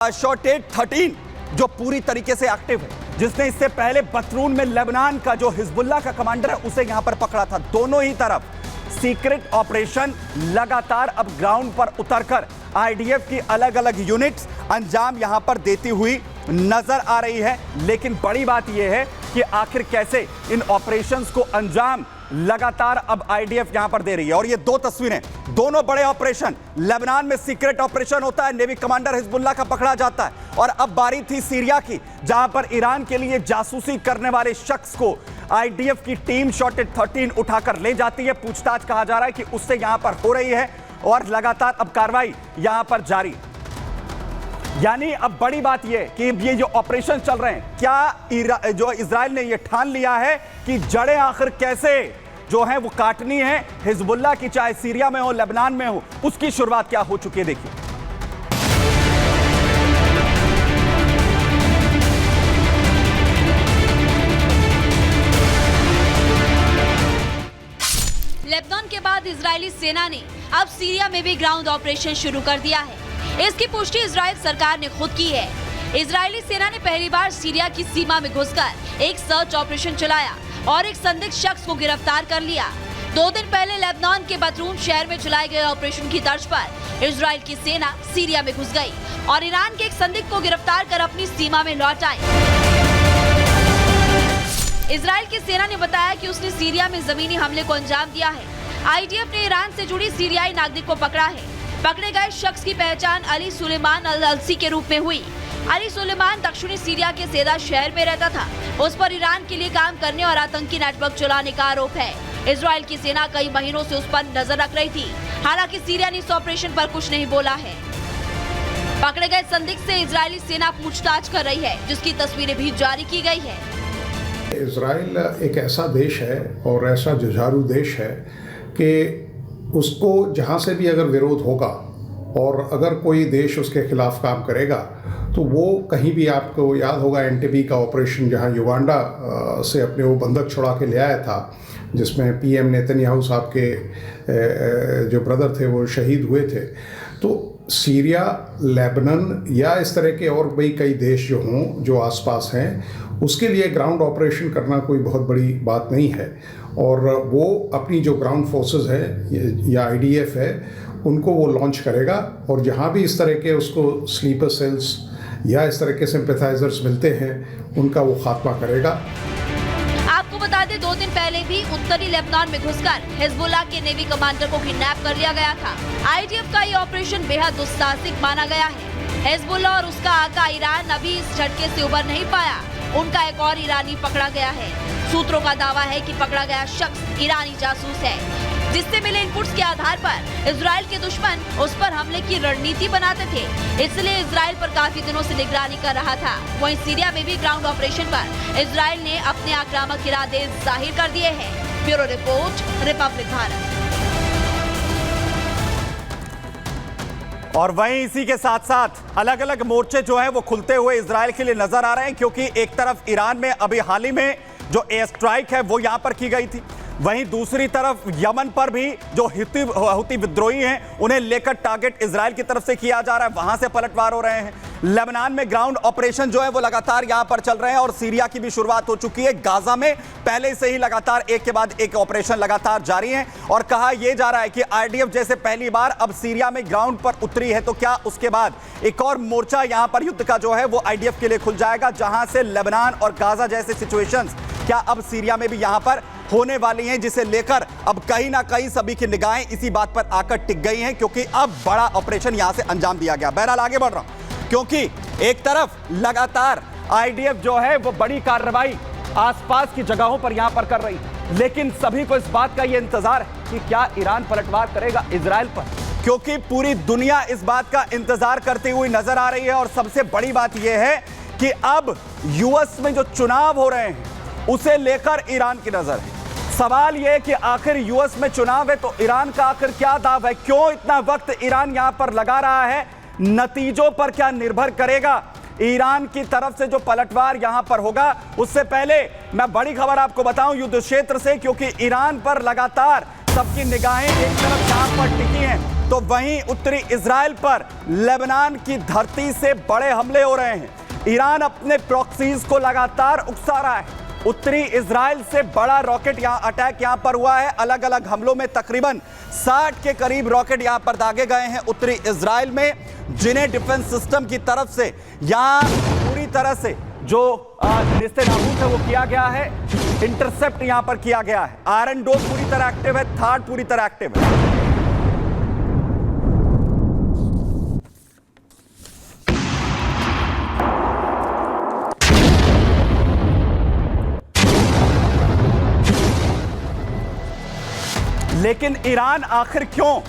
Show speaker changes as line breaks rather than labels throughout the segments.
Shortage 13 जो पूरी तरीके से एक्टिव है, जिसने इससे पहले बतरून में लेबनान का जो हिजबुल्लाह का कमांडर है उसे यहां पर पकड़ा था। दोनों ही तरफ सीक्रेट ऑपरेशन लगातार अब ग्राउंड पर उतरकर आईडीएफ की अलग अलग यूनिट्स अंजाम यहां पर देती हुई नजर आ रही है। लेकिन बड़ी बात यह है कि आखिर कैसे इन ऑपरेशंस को अंजाम लगातार अब आईडीएफ यहां पर दे रही है। और ये दो तस्वीरें, दोनों बड़े ऑपरेशन, लेबनान में सीक्रेट ऑपरेशन होता है, नेवी कमांडर हिजबुल्लाह का पकड़ा जाता है, और अब बारी थी सीरिया की, जहां पर ईरान के लिए जासूसी करने वाले शख्स को आईडीएफ की टीम शॉर्टेज 13 उठाकर ले जाती है। पूछताछ कहा जा रहा है कि उससे यहां पर हो रही है और लगातार अब कार्रवाई यहां पर जारी। यानी अब बड़ी बात यह कि ये जो ऑपरेशन चल रहे हैं, क्या जो इजराइल ने यह ठान लिया है कि जड़ें आखिर कैसे जो है वो काटनी है हिजबुल्लाह की, चाहे सीरिया में हो, लेबनान में हो, उसकी शुरुआत क्या हो चुकी है, देखिए।
लेबनान के बाद इजरायली सेना ने अब सीरिया में भी ग्राउंड ऑपरेशन शुरू कर दिया है। इसकी पुष्टि इजराइल सरकार ने खुद की है। इजरायली सेना ने पहली बार सीरिया की सीमा में घुसकर एक सर्च ऑपरेशन चलाया और एक संदिग्ध शख्स को गिरफ्तार कर लिया। 2 दिन पहले लेबनान के बतरून शहर में चलाए गए ऑपरेशन की तर्ज पर इजराइल की सेना सीरिया में घुस गई और ईरान के एक संदिग्ध को गिरफ्तार कर अपनी सीमा में लौट आई। इजराइल की सेना ने बताया कि उसने सीरिया में जमीनी हमले को अंजाम दिया है। आईडीएफ ने ईरान से जुड़ी सीरियाई नागरिक को पकड़ा है। पकड़े गए शख्स की पहचान अली सुलेमान अल-अलसी के रूप में हुई। अली सुलेमान दक्षिणी सीरिया के सेदा शहर में रहता था। उस पर ईरान के लिए काम करने और आतंकी नेटवर्क चलाने का आरोप है। इजराइल की सेना कई महीनों से उस पर नजर रख रही थी। हालांकि सीरिया ने इस ऑपरेशन पर कुछ नहीं बोला है। पकड़े गए संदिग्ध से इजरायली सेना पूछताछ कर रही है, जिसकी तस्वीरें भी जारी की गई है।
इजराइल एक ऐसा देश है और ऐसा जुझारू देश है कि उसको जहाँ से भी अगर विरोध होगा और अगर कोई देश उसके खिलाफ काम करेगा तो वो कहीं भी, आपको याद होगा एनटीबी का ऑपरेशन जहाँ युगांडा से अपने वो बंधक छुड़ा के ले आया था, जिसमें पीएम नेतन्याहू साहब के जो ब्रदर थे वो शहीद हुए थे। तो सीरिया, लेबनान या इस तरह के और भी कई देश जो हों जो आसपास हैं, उसके लिए ग्राउंड ऑपरेशन करना कोई बहुत बड़ी बात नहीं है। और वो अपनी जो ग्राउंड फोर्सेस है या आईडीएफ है उनको वो लॉन्च करेगा और जहाँ भी इस तरह के उसको स्लीपर सेल्स या इस तरह के सिंपैथाइजर्स मिलते हैं उनका वो खात्मा करेगा।
आपको बता दें, 2 दिन पहले भी उत्तरी लेबनान में घुसकर हिजबुल्लाह के नेवी कमांडर को किडनैप कर लिया गया था। आईडीएफ का ये ऑपरेशन बेहद दुस्साहसिक माना गया है। हिजबुल्लाह और उसका आका ईरान अभी इस झटके से उबर नहीं पाया। उनका एक और ईरानी पकड़ा गया है। सूत्रों का दावा है कि पकड़ा गया शख्स ईरानी जासूस है, जिससे मिले इनपुट्स के आधार पर इजराइल के दुश्मन उस पर हमले की रणनीति बनाते थे। इसलिए इजराइल पर काफी दिनों से निगरानी कर रहा था। वहीं सीरिया में भी ग्राउंड ऑपरेशन पर इजराइल ने अपने आक्रामक इरादे जाहिर कर दिए हैं। Bureau report, Republic Bharat.
और वहीं इसी के साथ साथ अलग अलग मोर्चे जो हैं वो खुलते हुए इजराइल के लिए नजर आ रहे हैं, क्योंकि एक तरफ ईरान में अभी हाल ही में जो एयर स्ट्राइक है वो यहां पर की गई थी, वहीं दूसरी तरफ यमन पर भी जो हुती विद्रोही हैं उन्हें लेकर टारगेट इजराइल की तरफ से किया जा रहा है, वहां से पलटवार हो रहे हैं। लेबनान में ग्राउंड ऑपरेशन जो है वो लगातार यहां पर चल रहे हैं और सीरिया की भी शुरुआत हो चुकी है। गाजा में पहले से ही लगातार एक के बाद एक ऑपरेशन लगातार जारी है और कहा यह जा रहा है कि आईडीएफ जैसे पहली बार अब सीरिया में ग्राउंड पर उतरी है तो क्या उसके बाद एक और मोर्चा यहां पर युद्ध का जो है वो आईडीएफ के लिए खुल जाएगा, जहां से लेबनान और गाजा जैसे सिचुएशंस क्या अब सीरिया में भी यहां पर होने वाली हैं, जिसे लेकर अब कहीं ना कहीं सभी की निगाहें इसी बात पर आकर टिक गई हैं, क्योंकि अब बड़ा ऑपरेशन यहां से अंजाम दिया गया। बहरहाल आगे बढ़ रहा हूं, क्योंकि एक तरफ लगातार आईडीएफ जो है वो बड़ी कार्रवाई आसपास की जगहों पर यहां पर कर रही है, लेकिन सभी को इस बात का यह इंतजार है कि क्या ईरान पलटवार करेगा इजराइल पर, क्योंकि पूरी दुनिया इस बात का इंतजार करती हुई नजर आ रही है। और सबसे बड़ी बात यह है कि अब यूएस में जो चुनाव हो रहे हैं उसे लेकर ईरान की नजर है। सवाल यह कि आखिर यूएस में चुनाव है तो ईरान का आखिर क्या दाव है, क्यों इतना वक्त ईरान यहां पर लगा रहा है, नतीजों पर क्या निर्भर करेगा ईरान की तरफ से जो पलटवार यहां पर होगा। उससे पहले मैं बड़ी खबर आपको बताऊं युद्ध क्षेत्र से, क्योंकि ईरान पर लगातार सबकी निगाहें एक तरफ यहां पर टिकी हैं तो वहीं उत्तरी इजराइल पर लेबनान की धरती से बड़े हमले हो रहे हैं। ईरान अपने प्रॉक्सीज को लगातार उकसा रहा है। उत्तरी इजराइल से बड़ा रॉकेट अटैक यहां पर हुआ है। अलग अलग हमलों में तकरीबन 60 के करीब रॉकेट यहां पर दागे गए हैं उत्तरी इजराइल में, जिन्हें डिफेंस सिस्टम की तरफ से यहां पूरी तरह से जो निस्तेनाबूद है वो किया गया है, इंटरसेप्ट यहां पर किया गया है। आयरन डोम पूरी तरह एक्टिव है, थार्ड पूरी तरह एक्टिव है। लेकिन ईरान आखिर क्यों,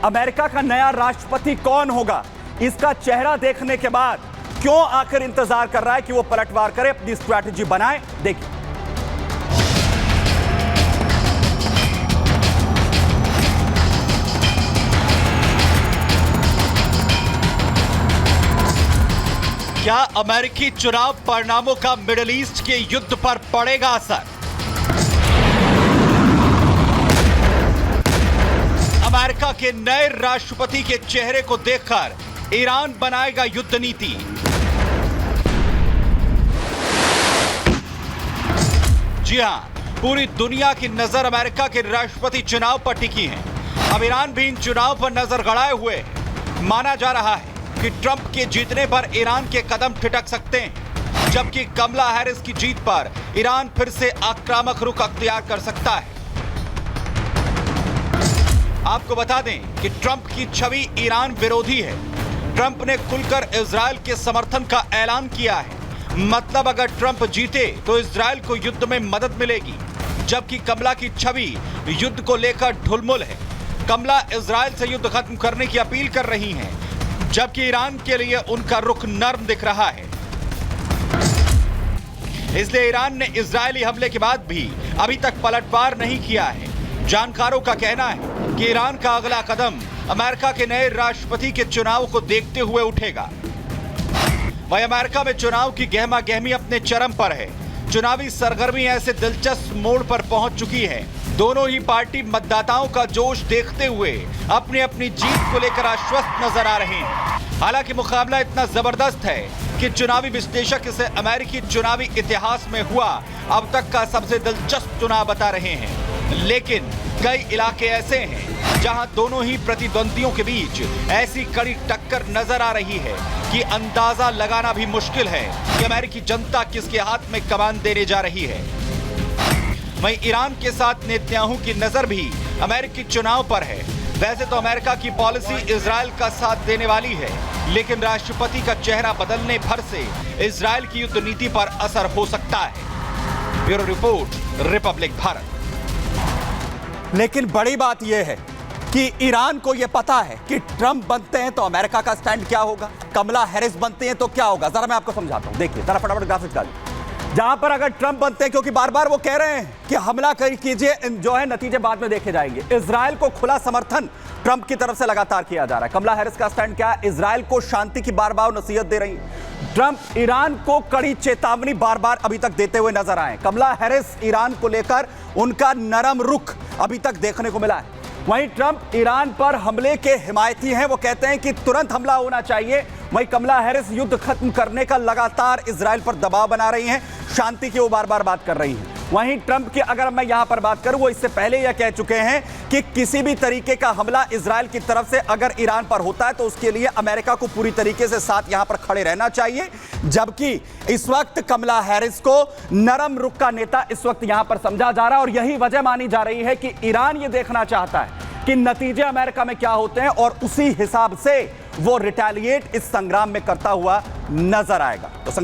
अमेरिका का नया राष्ट्रपति कौन होगा, इसका चेहरा देखने के बाद क्यों आखिर इंतजार कर रहा है कि वो पलटवार करे, अपनी स्ट्रैटेजी बनाए? देखिए। क्या अमेरिकी चुनाव परिणामों का मिडिल ईस्ट के युद्ध पर पड़ेगा असर? अमेरिका के नए राष्ट्रपति के चेहरे को देखकर ईरान बनाएगा युद्ध नीति। जी हां, पूरी दुनिया की नजर अमेरिका के राष्ट्रपति चुनाव पर टिकी है। अब ईरान भी इन चुनाव पर नजर गड़ाए हुए है। माना जा रहा है कि ट्रंप के जीतने पर ईरान के कदम ठिठक सकते हैं, जबकि कमला हैरिस की जीत पर ईरान फिर से आक्रामक रुख अख्तियार कर सकता है। आपको बता दें कि ट्रंप की छवि ईरान विरोधी है। ट्रंप ने खुलकर इजरायल के समर्थन का ऐलान किया है। मतलब अगर ट्रंप जीते तो इजरायल को युद्ध में मदद मिलेगी, जबकि कमला की छवि युद्ध को लेकर ढुलमुल है। कमला इजरायल से युद्ध खत्म करने की अपील कर रही हैं, जबकि ईरान के लिए उनका रुख नर्म दिख रहा है। इसलिए ईरान ने इजरायली हमले के बाद भी अभी तक पलटवार नहीं किया है। जानकारों का कहना है कि ईरान का अगला कदम अमेरिका के नए राष्ट्रपति के चुनाव को देखते हुए उठेगा। वहीं अमेरिका में चुनाव की गहमा गहमी अपने चरम पर है। चुनावी सरगर्मी ऐसे दिलचस्प मोड़ पर पहुंच चुकी है। दोनों ही पार्टी मतदाताओं का जोश देखते हुए अपनी अपनी जीत को लेकर आश्वस्त नजर आ रहे हैं। हालांकि मुकाबला इतना जबरदस्त है कि चुनावी विश्लेषक इसे अमेरिकी चुनावी इतिहास में हुआ अब तक का सबसे दिलचस्प चुनाव बता रहे हैं। लेकिन कई इलाके ऐसे हैं जहां दोनों ही प्रतिद्वंदियों के बीच ऐसी कड़ी टक्कर नजर आ रही है कि अंदाजा लगाना भी मुश्किल है कि अमेरिकी जनता किसके हाथ में कमान देने जा रही है। वहीं ईरान के साथ नेतन्याहू की नजर भी अमेरिकी चुनाव पर है। वैसे तो अमेरिका की पॉलिसी इजरायल का साथ देने वाली है, लेकिन राष्ट्रपति का चेहरा बदलने भर से इजरायल की युद्ध नीति पर असर हो सकता है। Bureau report, Republic Bharat. लेकिन बड़ी बात यह है कि ईरान को यह पता है कि ट्रंप बनते हैं तो अमेरिका का स्टैंड क्या होगा, कमला हैरिस बनते हैं तो क्या होगा। जरा मैं आपको समझाता हूं, देखिए जरा फटाफट ग्राफिक्स डालिए। जहां पर अगर ट्रंप बनते हैं, क्योंकि बार बार वो कह रहे हैं कि हमला कीजिए, जो है नतीजे बाद में देखे जाएंगे। इजरायल को खुला समर्थन ट्रंप की तरफ से लगातार किया जा रहा है। कमला हैरिस का स्टैंड क्या है? इजरायल को शांति की बार बार नसीहत दे रही है। ट्रंप ईरान को कड़ी चेतावनी बार बार अभी तक देते हुए नजर आए। कमला हैरिस ईरान को लेकर उनका नरम रुख अभी तक देखने को मिला है। वहीं ट्रंप ईरान पर हमले के हिमायती हैं, वो कहते हैं कि तुरंत हमला होना चाहिए। वहीं कमला हैरिस युद्ध खत्म करने का लगातार इजरायल पर दबाव बना रही हैं, शांति की वो बार बार बात कर रही हैं। वहीं ट्रंप की अगर मैं यहां पर बात करूं, वो इससे पहले यह कह चुके हैं कि किसी भी तरीके का हमला इजरायल की तरफ से अगर ईरान पर होता है तो उसके लिए अमेरिका को पूरी तरीके से साथ यहां पर खड़े रहना चाहिए। जबकि इस वक्त कमला हैरिस को नरम रुख का नेता इस वक्त यहां पर समझा जा रहा है, और यही वजह मानी जा रही है कि ईरान ये देखना चाहता है कि नतीजे अमेरिका में क्या होते हैं, और उसी हिसाब से वो रिटेलिएट इस संग्राम में करता हुआ नजर आएगा। तो संग्राम